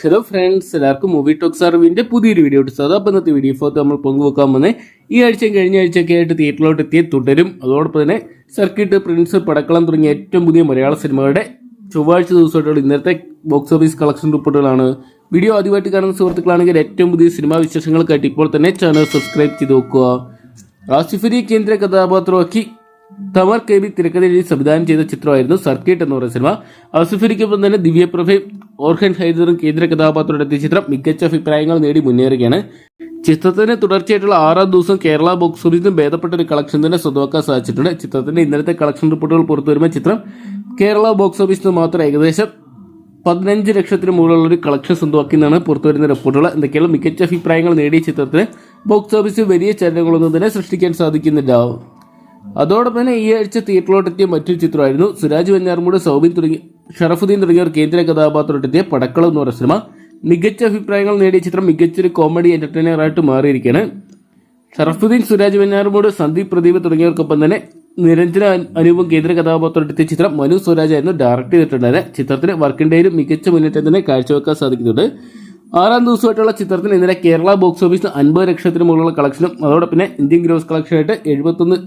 Hello friends, എല്ലാവർക്കും movie talks അറിവിന്റെ പുതിയൊരു വീഡിയോ എടുത്തത്. അപ്പോൾ ഇന്നത്തെ വീഡിയോ ഫോട്ടോ നമ്മൾ പങ്കുവെക്കാൻ വന്നേ ഈ ആഴ്ചയും കഴിഞ്ഞ ആഴ്ചയൊക്കെ ആയിട്ട് തിയേറ്ററിലോട്ട് എത്തിയ തുടരും, അതോടൊപ്പം തന്നെ സർക്കിട്ട്, പ്രിൻസ്, പടക്കളം തുടങ്ങിയ ഏറ്റവും പുതിയ മലയാള സിനിമകളുടെ ചൊവ്വാഴ്ച ദിവസമായിട്ടുള്ള ഇന്നത്തെ ബോക്സ് ഓഫീസ് കളക്ഷൻ റിപ്പോർട്ടുകളാണ്. വീഡിയോ ആദ്യമായിട്ട് കാണുന്ന സുഹൃത്തുക്കളാണെങ്കിൽ ഏറ്റവും പുതിയ സിനിമാ വിശേഷങ്ങൾക്കായിട്ട് ഇപ്പോൾ തന്നെ ചാനൽ സബ്സ്ക്രൈബ് ചെയ്ത് നോക്കുക. ആസിഫ് അലി കേന്ദ്ര കഥാപാത്രമാക്കി തമർ കെ ബി തിരക്കഥ എഴുതി സംവിധാനം ചെയ്ത ചിത്രമായിരുന്നു സർക്കിട്ട് എന്ന് പറയുന്ന സിനിമ. ആസിഫ് അലിക്കൊപ്പം തന്നെ ദിവ്യപ്രഭയും ഓർഹൻ ഹൈദറും കേന്ദ്ര കഥാപാത്രത്തോടെ എത്തിയ ചിത്രം മികച്ച അഭിപ്രായങ്ങൾ നേടി മുന്നേറുകയാണ്. ചിത്രത്തിന് തുടർച്ചയായിട്ടുള്ള 6ാം ദിവസം കേരള ബോക്സ് ഓഫീസിന് ഭേദപ്പെട്ട ഒരു കളക്ഷൻ തന്നെ സ്വന്തമാക്കാൻ സാധിച്ചിട്ടുണ്ട്. ചിത്രത്തിന്റെ ഇന്നലത്തെ കളക്ഷൻ റിപ്പോർട്ടുകൾ പുറത്തുവരുമ്പോൾ ചിത്രം കേരള ബോക്സ് ഓഫീസിന് മാത്രം ഏകദേശം 15 ലക്ഷത്തിന് മുകളിലുള്ള ഒരു കളക്ഷൻ സ്വന്തമാക്കിയെന്നാണ് പുറത്തുവരുന്ന റിപ്പോർട്ടുകൾ. എന്തൊക്കെയാണ് മികച്ച അഭിപ്രായങ്ങൾ നേടിയ ചിത്രത്തിന് ബോക്സ് ഓഫീസിൽ വലിയ ചലനങ്ങളൊന്നും തന്നെ സൃഷ്ടിക്കാൻ സാധിക്കുന്നില്ല. അതോടൊപ്പം തന്നെ ഈ ആഴ്ച തിയേറ്ററിലോട്ടെത്തിയ മറ്റൊരു ചിത്രമായിരുന്നു സുരാജ് വെഞ്ഞാറമൂട്, ഷറഫുദ്ദീൻ തുടങ്ങിയവർ കേന്ദ്ര കഥാപാത്രത്തെത്തിയ പടക്കളം എന്ന് പറയുന്ന സിനിമ. മികച്ച അഭിപ്രായങ്ങൾ നേടിയ ചിത്രം മികച്ചൊരു കോമഡി എന്റർടൈനറായിട്ട് മാറിയിരിക്കുകയാണ്. ഷറഫുദ്ദീൻ, സുരാജ് വെഞ്ഞാറമൂട്, സന്ദീപ് പ്രദീപ് തുടങ്ങിയവർക്കൊപ്പം തന്നെ നിരഞ്ജന അനൂപും കേന്ദ്ര കഥാപാത്രത്തെത്തിയ ചിത്രം മനു സ്വരാജ് ആയിരുന്നു ഡയറക്ട് ചെയ്തിട്ടുണ്ടായത്. ചിത്രത്തിന് വർക്കിന്റെയും മികച്ച മുന്നേറ്റം തന്നെ കാഴ്ചവെക്കാൻ സാധിക്കുന്നുണ്ട്. 6ാം ദിവസമായിട്ടുള്ള ചിത്രത്തിന് ഇന്നലെ കേരള ബോക്സ് ഓഫീസിൽ 50 ലക്ഷത്തിന് മുകളിലുള്ള കളക്ഷനും അതോടൊപ്പം തന്നെ ഇന്ത്യൻ ഗ്രോസ് കളക്ഷനായിട്ട് 71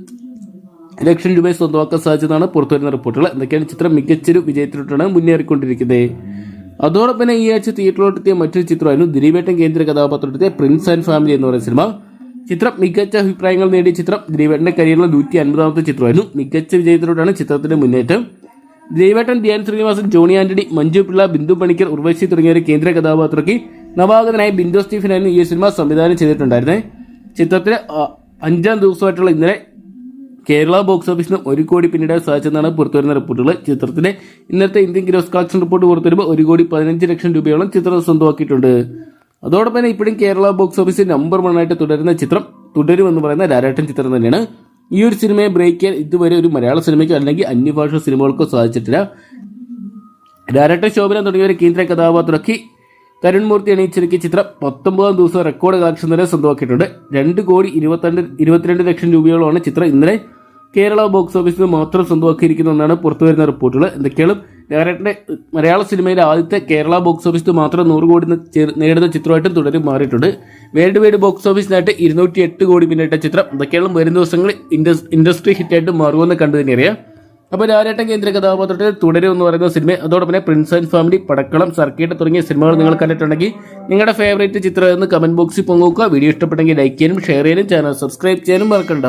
ലക്ഷം രൂപ സ്വന്തമാക്കാൻ സാധിച്ചതാണ് പുറത്തുവരുന്ന റിപ്പോർട്ടുകൾ. എന്തൊക്കെയാണ് ചിത്രം മികച്ചൊരു വിജയത്തിലോട്ടാണ് മുന്നേറിക്കൊണ്ടിരിക്കുന്നത്. അതോടൊപ്പം തന്നെ ഈ ആഴ്ച തിയേറ്ററിലോട്ടെത്തിയ മറ്റൊരു ചിത്രമായിരുന്നു ദിലീപേട്ടൻ കേന്ദ്ര കഥാപാത്രത്തെത്തിയ പ്രിൻസ് ആൻഡ് ഫാമിലി എന്ന് പറയുന്ന സിനിമ. ചിത്രം മികച്ച അഭിപ്രായങ്ങൾ നേടിയ ചിത്രം ദിലീപേട്ടന്റെ കരിയറിലെ 150ാമത്തെ ചിത്രമായിരുന്നു. മികച്ച വിജയത്തിലോട്ടാണ് ചിത്രത്തിന്റെ മുന്നേറ്റം. ദിലീപേട്ടൻ, ധ്യാൻ ശ്രീനിവാസൻ, ജോണി ആന്റണി, മഞ്ജു പിള്ള, ബിന്ദു പണിക്കർ, ഉർവശി തുടങ്ങിയവരെ കേന്ദ്ര കഥാപാത്രക്ക് നവാഗതനായ ബിൻഡോ സ്റ്റീഫനായിരുന്നു ഈ സിനിമ സംവിധാനം ചെയ്തിട്ടുണ്ടായിരുന്നത്. ചിത്രത്തിന് 5ാം ദിവസമായിട്ടുള്ള ഇന്നലെ കേരള ബോക്സ് ഓഫീസിന് 1 കോടി പിന്നിടാൻ സാധിച്ചെന്നാണ് പുറത്തുവരുന്ന റിപ്പോർട്ടുകൾ. ചിത്രത്തിന്റെ ഇന്നത്തെ ഇന്ത്യൻ ഗ്രോസ് കളക്ഷൻ റിപ്പോർട്ട് പുറത്തുവരുമ്പോൾ 1,15 ലക്ഷം രൂപയോളം ചിത്രം സ്വന്തമാക്കിയിട്ടുണ്ട്. അതോടൊപ്പം തന്നെ ഇപ്പോഴും കേരള ബോക്സ് ഓഫീസിൽ നമ്പർ 1 ആയിട്ട് തുടരുന്ന ചിത്രം തുടരും എന്ന് പറയുന്ന ലാലേട്ടൻ ചിത്രം തന്നെയാണ്. ഈ ഒരു സിനിമയെ ബ്രേക്ക് ചെയ്യാൻ ഇതുവരെ ഒരു മലയാള സിനിമയ്ക്കോ അല്ലെങ്കിൽ അന്യഭാഷ സിനിമകൾക്കോ സാധിച്ചിട്ടില്ല. ലാലേട്ടൻ, ശോഭന തുടങ്ങിയവരെ കേന്ദ്ര കഥാപാത്രമാക്കി തരുൺ മൂർത്തി അണിയിച്ചൊരുക്കിയ ചിത്രം 19ാം ദിവസം റെക്കോർഡ് കളക്ഷൻ തന്നെ സ്വന്തമാക്കിയിട്ടുണ്ട്. 2,22 ലക്ഷം രൂപയോളമാണ് ചിത്രം ഇന്നലെ കേരള ബോക്സ് ഓഫീസിൽ മാത്രം സ്വന്തമാക്കിയിരിക്കുന്നതെന്നാണ് പുറത്തുവരുന്ന റിപ്പോർട്ടുകൾ. എന്തൊക്കെയാണ് ലാലേട്ടന്റെ മലയാള സിനിമയിലെ ആദ്യത്തെ കേരള ബോക്സ് ഓഫീസിൽ മാത്രം 100 കോടി നേടുന്ന ചിത്രമായിട്ടും തുടരും മാറിയിട്ടുണ്ട്. വേൾഡ് വൈഡ് ബോക്സ് ഓഫീസിനായിട്ട് 208 കോടി പിന്നിട്ട ചിത്രം എന്തൊക്കെയാണ് വരും ദിവസങ്ങളിൽ ഇൻഡസ്ട്രി ഹിറ്റായിട്ട് മാറുമെന്ന് കണ്ടു തന്നെ അറിയാം. അപ്പോൾ ലാലേട്ടൻ കേന്ദ്ര കഥാപാത്രത്തിൽ തുടരും എന്ന് പറയുന്ന സിനിമ, അതോടൊപ്പം തന്നെ പ്രിൻസ് ആൻഡ് ഫാമിലി, പടക്കളം, സർക്കിട്ട് തുടങ്ങിയ സിനിമകൾ നിങ്ങൾ കണ്ടിട്ടുണ്ടെങ്കിൽ നിങ്ങളുടെ ഫേവറേറ്റ് ചിത്രം എന്ന് കമന്റ് ബോക്സിൽ പങ്കുവെക്കുക. വീഡിയോ ഇഷ്ടപ്പെട്ടെങ്കിൽ ലൈക്ക് ചെയ്യാനും ഷെയർ ചെയ്യാനും ചാനൽ സബ്സ്ക്രൈബ് ചെയ്യാനും മറക്കണ്ട.